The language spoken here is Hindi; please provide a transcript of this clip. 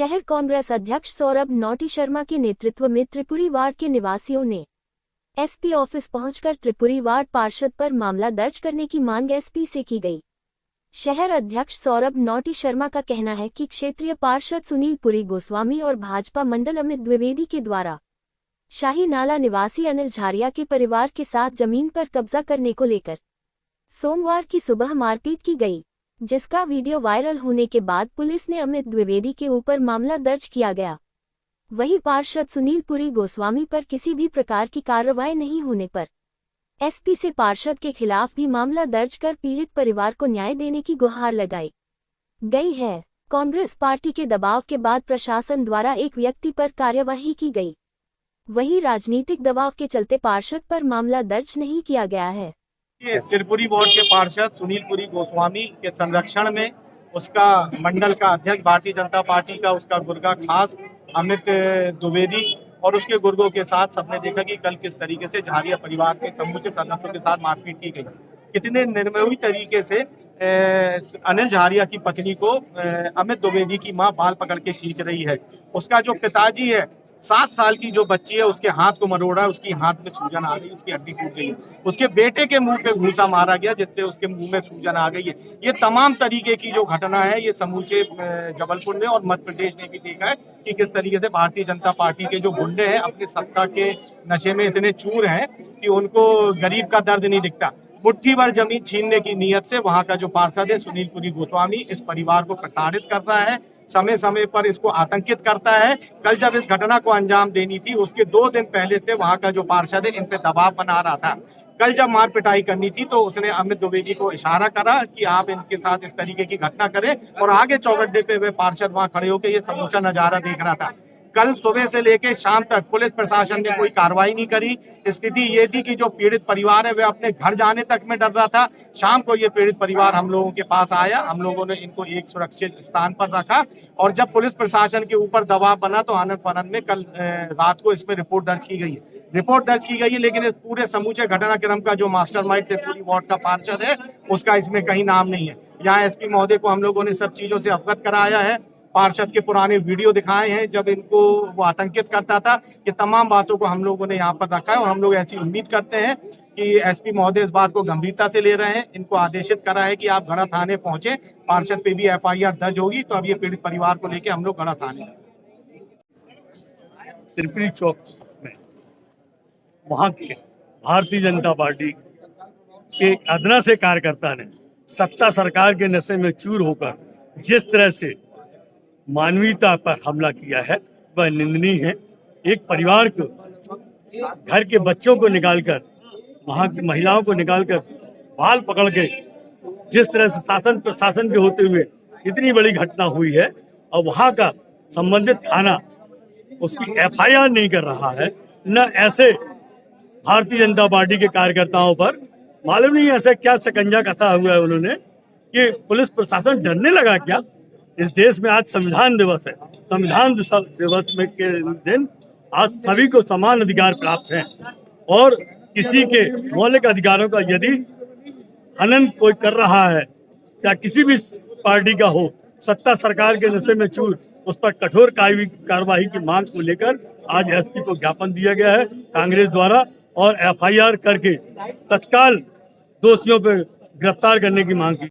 शहर कांग्रेस अध्यक्ष सौरभ नौटी शर्मा के नेतृत्व में त्रिपुरी वार्ड के निवासियों ने एसपी ऑफिस पहुंचकर त्रिपुरी वार्ड पार्षद पर मामला दर्ज करने की मांग एसपी से की गई। शहर अध्यक्ष सौरभ नौटी शर्मा का कहना है कि क्षेत्रीय पार्षद सुनील पुरी गोस्वामी और भाजपा मंडल अमित द्विवेदी के द्वारा शाही नाला निवासी अनिल झारिया के परिवार के साथ जमीन पर कब्जा करने को लेकर सोमवार की सुबह मारपीट की गई, जिसका वीडियो वायरल होने के बाद पुलिस ने अमित द्विवेदी के ऊपर मामला दर्ज किया गया। वहीं पार्षद सुनील पुरी गोस्वामी पर किसी भी प्रकार की कार्रवाई नहीं होने पर एसपी से पार्षद के खिलाफ भी मामला दर्ज कर पीड़ित परिवार को न्याय देने की गुहार लगाई गई है। कांग्रेस पार्टी के दबाव के बाद प्रशासन द्वारा एक व्यक्ति पर कार्यवाही की गई, वहीं राजनीतिक दबाव के चलते पार्षद पर मामला दर्ज नहीं किया गया है। त्रिपुरी वार्ड के पार्षद सुनील पुरी गोस्वामी के संरक्षण में उसका मंडल का अध्यक्ष भारतीय जनता पार्टी का उसका गुर्गा खास अमित द्विवेदी और उसके गुर्गों के साथ सबने देखा कि कल किस तरीके से झारिया परिवार के समूचे सदस्यों के साथ मारपीट की गई। कितने निर्मोही तरीके से अनिल झारिया की पत्नी को अमित द्विवेदी की मां बाल पकड़ के खींच रही है। उसका जो पिताजी है 7 साल की जो बच्ची है उसके हाथ को मरोड़ा, उसकी हाथ में सूजन आ गई, उसकी हड्डी टूट गई। उसके बेटे के मुंह पे घूसा मारा गया जिससे उसके मुंह में सूजन आ गई है। ये तमाम तरीके की जो घटना है ये समूचे जबलपुर ने और मध्य प्रदेश ने भी देखा है कि किस तरीके से भारतीय जनता पार्टी के जो गुंडे हैं अपने सत्ता के नशे में इतने चूर हैं कि उनको गरीब का दर्द नहीं दिखता। मुट्ठी भर जमीन छीनने की नीयत से वहां का जो पार्षद है सुनील पुरी गोस्वामी इस परिवार को प्रताड़ित कर रहा है, समय समय पर इसको आतंकित करता है। कल जब इस घटना को अंजाम देनी थी उसके 2 दिन पहले से वहां का जो पार्षद है इन पे दबाव बना रहा था। कल जब मार पिटाई करनी थी तो उसने अमित द्विवेदी को इशारा करा कि आप इनके साथ इस तरीके की घटना करें और आगे चौगड्डे पे वे पार्षद वहां खड़े होकर ये समूचा नजारा देख रहा था। कल सुबह से लेकर शाम तक पुलिस प्रशासन ने कोई कार्रवाई नहीं करी। स्थिति ये थी कि जो पीड़ित परिवार है वे अपने घर जाने तक में डर रहा था। शाम को ये पीड़ित परिवार हम लोगों के पास आया, हम लोगों ने इनको एक सुरक्षित स्थान पर रखा और जब पुलिस प्रशासन के ऊपर दबाव बना तो आनंद फानंद में कल रात को इसमें रिपोर्ट दर्ज की गई है। लेकिन इस पूरे समूचे घटनाक्रम का जो मास्टरमाइंड त्रिपुरी वार्ड का पार्षद है उसका इसमें कहीं नाम नहीं है। यहाँ एसपी महोदय को हम लोगों ने सब चीजों से अवगत कराया है, पार्षद के पुराने वीडियो दिखाए हैं जब इनको वो आतंकित करता था। ये तमाम बातों को हम लोगों ने यहाँ पर रखा है और हम लोग ऐसी उम्मीद करते हैं कि एसपी महोदय इस बात को गंभीरता से ले रहे हैं। इनको आदेशित करा है कि आप गढ़ा थाने पहुंचे, पार्षद पे भी एफआईआर दर्ज होगी। तो अब ये पीड़ित परिवार को लेकर हम लोग गढ़ा थाने त्रिपुरी चौक में वहाँ के भारतीय जनता पार्टी के अदना से कार्यकर्ता ने सत्ता सरकार के नशे में चूर होकर जिस तरह से मानवीयता पर हमला किया है वह निंदनीय है। एक परिवार को, घर के बच्चों को निकालकर, वहां की महिलाओं को निकालकर बाल पकड़ के जिस तरह से शासन प्रशासन के होते हुए इतनी बड़ी घटना हुई है और वहां का संबंधित थाना उसकी एफआईआर नहीं कर रहा है, न ऐसे भारतीय जनता पार्टी के कार्यकर्ताओं पर मालूम नहीं ऐसा क्या शिकंजा कसा हुआ है उन्होंने कि पुलिस प्रशासन डरने लगा क्या। इस देश में आज संविधान दिवस है, संविधान दिवस में के दिन आज सभी को समान अधिकार प्राप्त हैं और किसी के मौलिक अधिकारों का यदि हनन कोई कर रहा है, या किसी भी पार्टी का हो, सत्ता सरकार के नशे में चूर, उस पर कठोर कार्रवाई की मांग को लेकर आज एसपी को ज्ञापन दिया गया है कांग्रेस द्वारा और एफआईआर करके तत्काल दोषियों पर गिरफ्तार करने की मांग की।